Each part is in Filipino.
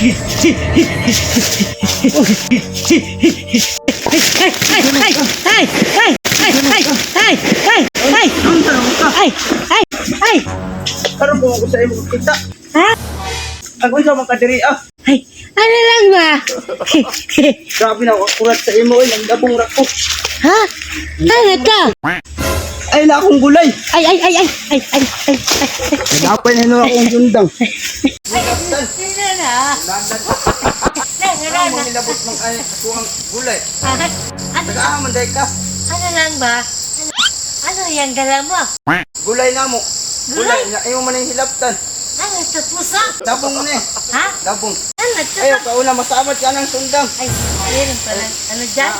Karon po ako sa imo kita. Ha? Ang unsa man kadiri Ay, ano lang ba? Grabe na ako akurat sa imo ang dabong ra ko. Ha? Ano ka? Ay na akong gulay. Ay. Napay na akong sundang. Ang nilabot ng ay kuang gulay. Tagaan man day ka. Ano lang ba? Ano yan dala mo? Gulay na mo. Gulay na ayaw man ang hilaptan. Ano ito pusa? Dabong ni. Ha? Dabong. Ano ito? Ayaw ka una masamad ka ng sundang. Ay, ayun pala. Ano dyan?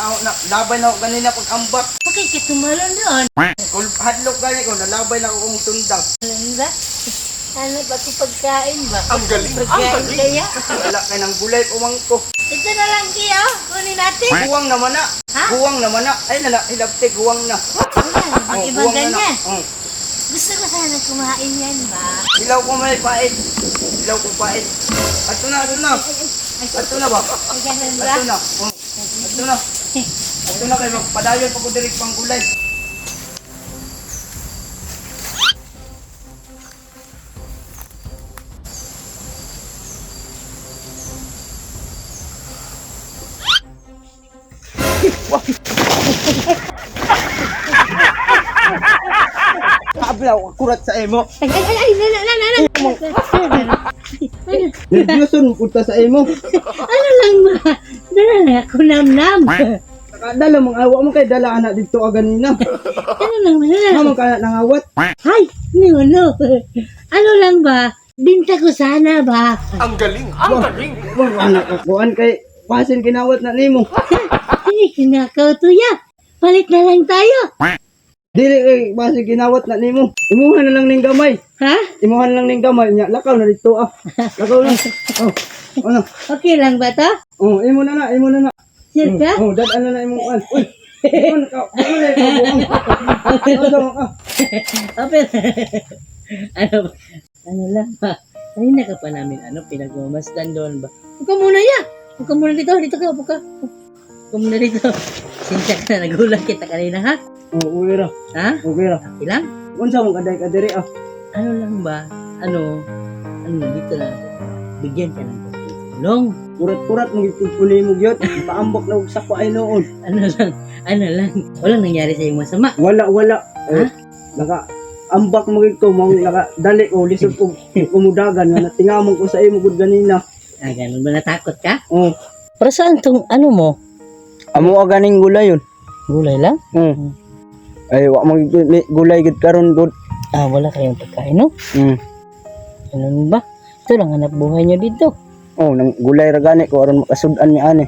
Labay na ako ganina pag ambak. Okay, kitumalo doon. Kung hadlok gani ko, nalabay na ako kung sundang. Ano ba? Ano ba ito pagkain ba? Ang galing, Pagkain kaya? Wala ka ng gulay umang ko. Ito na lang kaya. Kunin natin. Guwang naman na. Ha? Guwang naman na. Ay hilapte, guwang na. Wala, pag ibang guwang na na. ganyan. Gusto ko sana kumain yan ba? Ilaw ko may pait. Ilaw ko pait. Ato na. Ato na ba? Ay, ganun ba? Ato na. Ato na. Ato na kayo magpadayon pag direct pang gulay. Ablaw, akurat sa emo. Ay, na. Nervyoson, punta sa emo. Ano lang ba? Dala na ako nam. Nakadala mong awa mo kay dala anak dito ganina. Ano lang ba? Hamang ka nangawat. Ay, ano? Ano lang ba? Binta ko sana ba? Ang galing. Wag anak akuan kay pasin kinawat na nimo. Hindi kinakaw to ya. Palit na lang tayo. Dili kay pasin kinawat na nimo. Imuhan na lang ning gamay. Ha? Imuhan lang ning gamay nya lakaw na dito Lakaw na. Oh. Ano? Okay lang ba to? Oh, imo na na. Sure ka? Oh, dad na imo an. Uy. Ano ka? Ano ka? Open. Ano lang ba? Kanina ka pa namin pinagmamasdan doon ba? Huwag ka muna ya. Huwag ka muna dito. Dito ka. Huwag ka muna dito. Sinsya ka na nagulang kita kanina ha? Oh, uwi ra. Ha? Okay ra. Okay lang? Unsa mong kadiri Ano lang ba? Ano dito na. Bigyan ka ng tulong. Kurat-kurat mo gipuli mo gyud. Paambok na og sako ay noon. Ano lang. Walang nangyari sa iyong masama. Wala. Ha? Naka ambak mo gid ko mong nakadali ko lisod ko umudagan nga natingamon ko sa imo gud ganina. Ah, ganun ba natakot ka? Oh. Para saan tong ano mo? Amo ganing gulay yun. Gulay lang? Ay wa mo gulay gid karon gud. Ah, wala kayong pagkain, no? Ganun ba? Ito lang hanap buhay nyo dito. Oh, nang gulay ra gani ko aron makasud-an mi ani.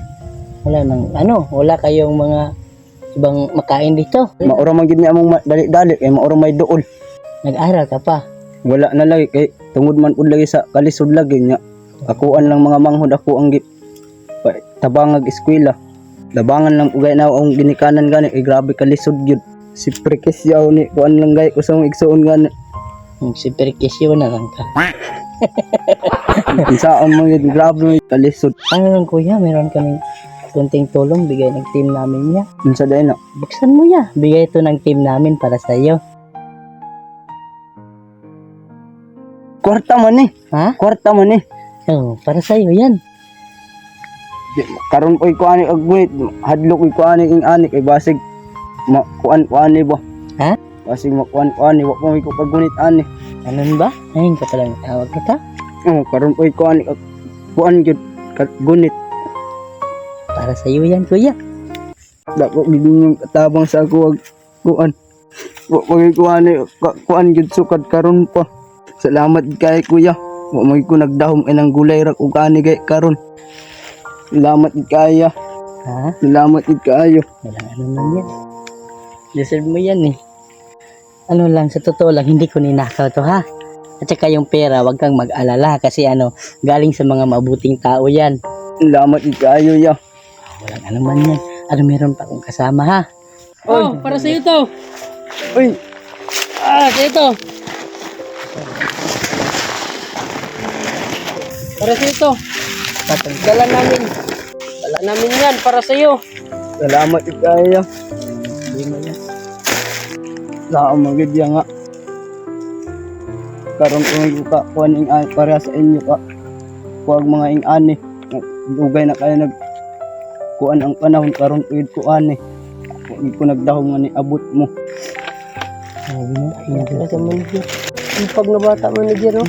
Wala kayong mga ibang makain dito. Maura man gid mi among dali-dali kay maura may duol. Nag-aral ka pa. Wala na lagi kay tungod man pud lagi sa kalisod lagi nya. Akuan lang mga manghod ako ang tabangag eskwela. Labangan lang ugay na ang ginikanan gani kay grabe kalisod gyud. Si Prekesyaw ni kuan lang gay kusang igsuon gani. Si Perkisyo na lang ka. Isaon mo yun, grabe kalisod. Ano lang kuya, meron kaming kunting tulong bigay ng team namin niya. Unsa day na? Buksan mo ya. Bigay ito ng team namin para sa iyo. Kwarta man eh. Ha? Kwarta man eh. Oh, para sa iyo yan. Karon ko'y kuani og gunit, hadlok ko'y kuani ing ani kay basig kuan-kuani ba? Ha? Basig makuan-kuani, wa pa may ko kagunit ani. Ano ba? Ayun ka pala tawag kita. Oh, karon ko'y kuani kuan gyud kagunit. Para sa iyo yan kuya. Dako gid yung katabang sa ako ag kuan. Wa pa may kuani kuan gyud sukad karon pa. Salamat kay kuya. Wa may ko nagdahom inang gulay ra ug ani kay karon. Salamat kaya. Ha? Salamat kayo. Walang ano man yan. Deserve mo yan eh. Ano lang, sa totoo lang, hindi ko ninakaw to ha. At saka yung pera, wag kang mag-alala kasi galing sa mga mabuting tao yan. Salamat kayo ya. Walang ano man yan. Meron pa akong kasama ha. Oh, para sa iyo to. Uy, Sa iyo to. Para sa iyo to. Patang. Dala namin. Dala namin yan para sa'yo. Salamat kayo. Hindi mo yan. Salamat gid nga. Karon ko ka kuan ing para sa inyo ka. Kuwag mga ing ani. Dugay na kayo nag kuan ang panahon karon tuig ko ani. Kuwag ko nagdahom nga ni abot mo. Sabi mo. Kaya sa manager. Ipag na bata manager, no?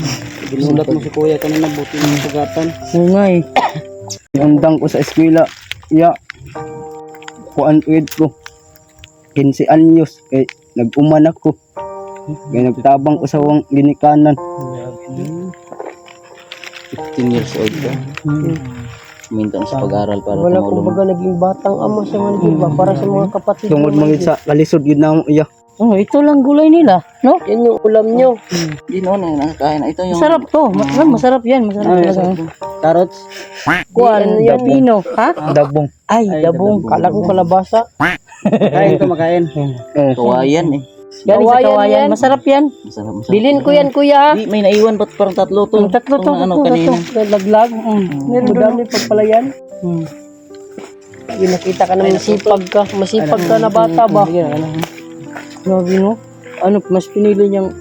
Ginulat mo si kuya kanina buti ng sugatan. Oo nga eh. Undang ko sa eskwela. Ya. Kuan tuig ko. 15 anyos kay nag-uman ako. Kaya nagtabang ko sa wang ginikanan. 15 years old ka. Minta na sa pag-aral para Wala tumulong. kumbaga naging batang ama sa manager ba? Para sa mga kapatid. Tungod mo, mangit sa kalisod gid na mo iya. Oh, ito lang gulay nila, no? Yan yung ulam nyo. Hindi noon eh, nakakain na. Ito yung... Masarap to. Masarap yan. Masarap talaga. Carrots, Kuan, yan Pino, ha? dabong. Ay, dabong. Kala ko kalabasa. Kain to makain. Kawayan eh. Galing sa Kawayan kawayan. yan. Masarap yan. Masarap, masarap. Bilin ko yan, kuya. Di, may naiwan ba't parang tatlo to? Ang tatlo to. Itong ano tatlo, kanina. tatlo. Laglag. Meron dami pagpalayan. Yung nakita ka naman masipag ka. Masipag ka na bata ba? Grabe no? Ano, mas pinili niyang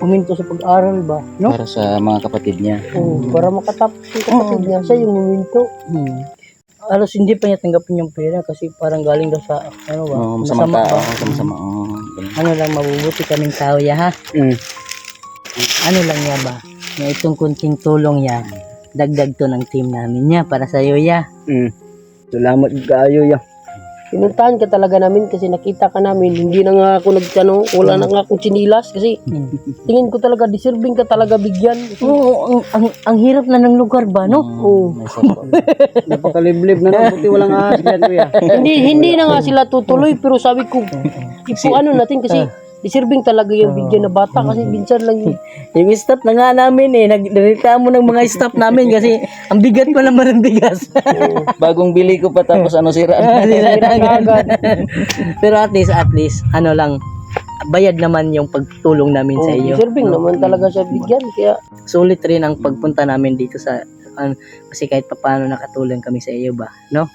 huminto sa pag-aral ba? No? Para sa mga kapatid niya. Oo, para makatapos yung kapatid niya. Siya yung huminto. Alos hindi pa niya tanggapin yung pera kasi parang galing daw sa, ano ba? Oh, masamang masama tao. ba? Masama. Oh, ganun. Ano lang, mabubuti kaming tao ya ha? Ano lang ya ba? Na itong kunting tulong ya, dagdag to ng team namin ya, para sa'yo ya. Salamat kayo ya. Pinuntahan ka talaga namin kasi nakita ka namin. Hindi na nga ako nagtanong. Wala na nga akong chinilas kasi tingin ko talaga deserving ka talaga bigyan. Oo, ang hirap na ng lugar ba, no? Oo. May support. Napakaliblib na buti walang ahas yan kuya. hindi na nga sila tutuloy pero sabi ko ano natin kasi deserving talaga yung bigyan na bata kasi minsan lang yun. Yung staff na nga namin eh, nagreklamo ng mga staff namin kasi ang bigat pa naman ng bigas. Bagong bili ko pa tapos ano sira. Sira na agad. Pero at least, ano lang, bayad naman yung pagtulong namin sa iyo. Deserving naman talaga siya bigyan kaya Sulit rin ang pagpunta namin dito sa, kasi kahit paano nakatulong kami sa iyo ba, no?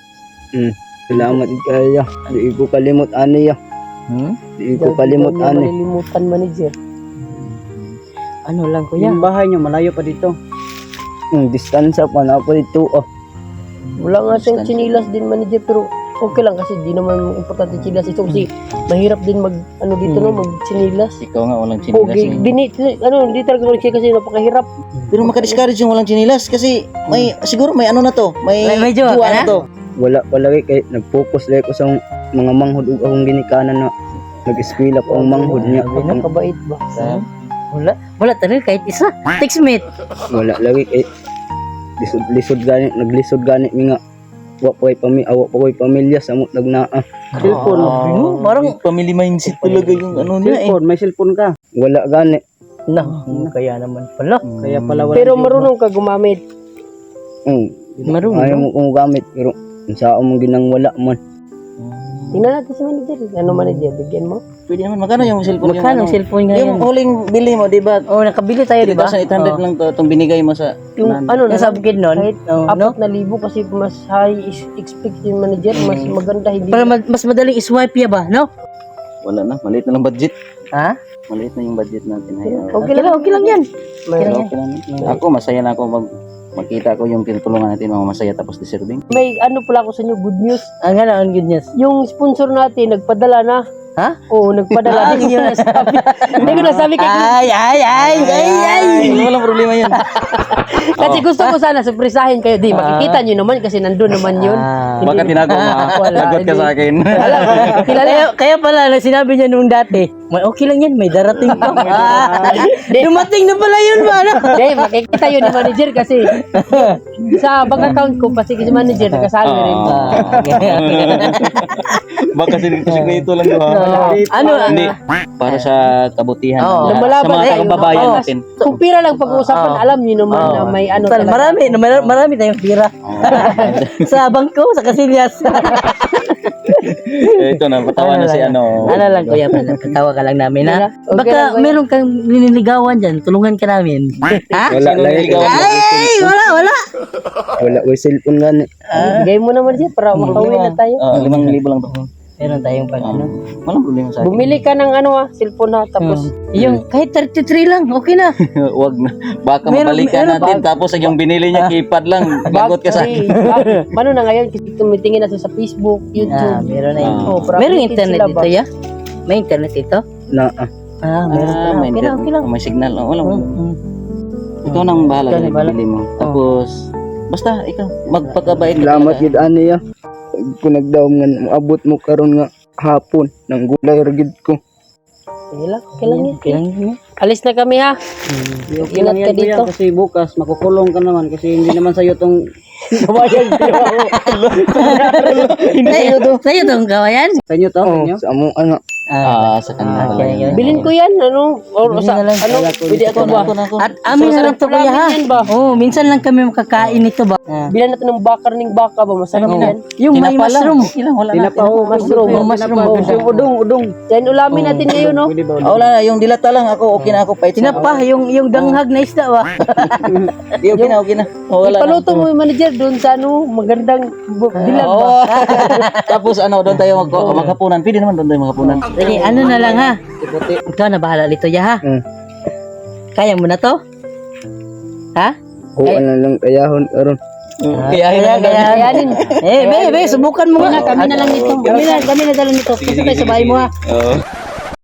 Salamat kayo. Di ko kalimot ani ya. Di ko kalimot ani. malilimutan manager. Ano lang kuya? Yung bahay niyo malayo pa dito. Distansya pa na ako dito. Wala nga siyang chinilas din manager pero okay lang kasi di naman importante chinilas ito kasi mahirap din mag dito no mag chinilas. Ikaw nga walang Okay, chinilas. hindi talaga ko siya kasi napakahirap. Pero makadiscourage yung walang chinilas kasi may siguro may ano na to. May jowa buwan ka na na? to. Wala palagi kay nag-focus lang ko sa mga manghod ug akong ginikanan na nag-eskwela pa ang manghod niya. Nakabait ba? Wala talaga kahit isa. Textmate. Wala lagi kay lisod gani naglisod gani mi nga wa pa ko'y pamilya sa mo nagnaa. Cellphone. Parang family mindset talaga yung ano niya eh. May cellphone ka. Wala gani. kaya naman pala. Kaya pala wala. Pero marunong ka gumamit. Marunong. Ayaw mo kung gamit pero saan mo ginang wala man. Tingnan natin si manager. Ano manager? Bigyan mo? Pwede naman. Magkano yung cellphone? Magkano ang cellphone Yung ngayon? huling bili mo, di ba? Oh, nakabili tayo, di ba? 3,800 lang to, itong binigay mo sa... Yung ano Yung sa bukid nun? kahit Oh, no? 4,000 kasi mas high expect yung manager. Mas maganda hindi. Para mas madaling iswipe ya ba, no? Wala na, maliit na lang budget. Ha? Maliit na yung budget natin. Hayaan. Okay lang yan. May, Okay lang. Ako, masaya na ako makita ko yung tinutulungan natin, mga masaya tapos deserving. may ano pala ako sa inyo, good news. Ang ano, ang good news. Yung sponsor natin, nagpadala na. Ha? Oo, nagpadala. Hindi ko nasabi. Hindi ko nasabi kasi, Walang problema yun. kasi gusto ko sana surprisahin kayo. Di, makikita nyo naman kasi nandun naman yun. Baka tinago mo, Wala, lagot ka hindi. sa akin. Alam, kilala. Kaya pala, sinabi niya nung dati, may okay lang yan, may darating pa. Dumating na pala yun ba? No? Hindi, makikita yun ni manager kasi sa bank account ko, kasi si manager, nakasali rin. Baka sinigurito lang doon. Ano? Hindi, para sa kabutihan. Oo. Sa Lumalaban mga eh. kababayan Oo. natin. Kung pira lang pag-uusapan, alam nyo naman na may ano Tal, talaga. marami tayong pira. Sa bangko, sa kasilyas. Ito na, patawa na si ano. Ano lang kuya pala, patawa ka lang namin, ha? Okay Baka lang, kuya. meron kang niniligawan dyan, tulungan ka namin. Ha? Wala Sino lang. niligawan mo? Ay, wala. Wala ko cellphone gani. Bigay mo naman siya para makauwi na tayo. 5,000 lang to. Meron tayong pag ano. Walang problema sa akin. Bumili ka ng cellphone na tapos Yung kahit 33 lang, okay na. Wag na. Baka Meron- mabalikan meron natin tapos yung binili niya keypad lang. Lagot ka sa akin. Paano na ngayon? Kasi tumitingin na siya sa Facebook, Ah, YouTube. meron na yun. Oh, para Meron updated internet sila ba? dito, ya? May internet dito? Na Meron. May Okay lang, okay lang. may signal. Oh, walang Mm. Ikaw nang bahala Ikaw sa na bahala. bili mo. Tapos basta ikaw magpakabait ka salamat talaga. gid ani ya. Kung nagdaom nga abot mo karon nga hapon nang gulay ra gid ko. Okay lang yan. Okay lang yun. Alis na kami ha. Ingat ka dito. Kasi bukas makukulong ka naman kasi hindi naman sa'yo tong kawayan. Sa'yo tong kawayan? Sa inyo to? Sa Oh, inyo? sa amo ana. Sa kanya pala. okay, yun. okay. Bilin ko yan. Or Bilhin sa, na lang. pwede ako ba? At amin na lang to, kuya, ha? Yan ba? Oo, minsan lang kami makakain nito ba? Bilan natin ng bakar ng baka ba? Masarap yan. Yung may Tinapa lang. mushroom. Okay lang, wala na. Tinapa ho. Mushroom. Yung mushroom. Yung udong. Yan ulamin natin ngayon, no? Pwede ba? Wala na, yung dilata lang ako, okay na ako. Pahit sa Tinapa, yung danghag na isda ba? Di, okay na, okay na. Wala na. Ipaluto mo yung manager doon sa magandang bilag ba? Oo. Tapos doon tayo maghapunan. Pwede naman doon tayo maghapunan. Sige, ano na lang ha? Ikaw na bahala dito, ya ha? Kaya mo na to? Ha? O ana lang kayahon karon. Kaya Kayanin. Be, subukan mo nga. Kami na lang nito. Kami na dala nito. Punta tayo sa bahay mo ha. Oo.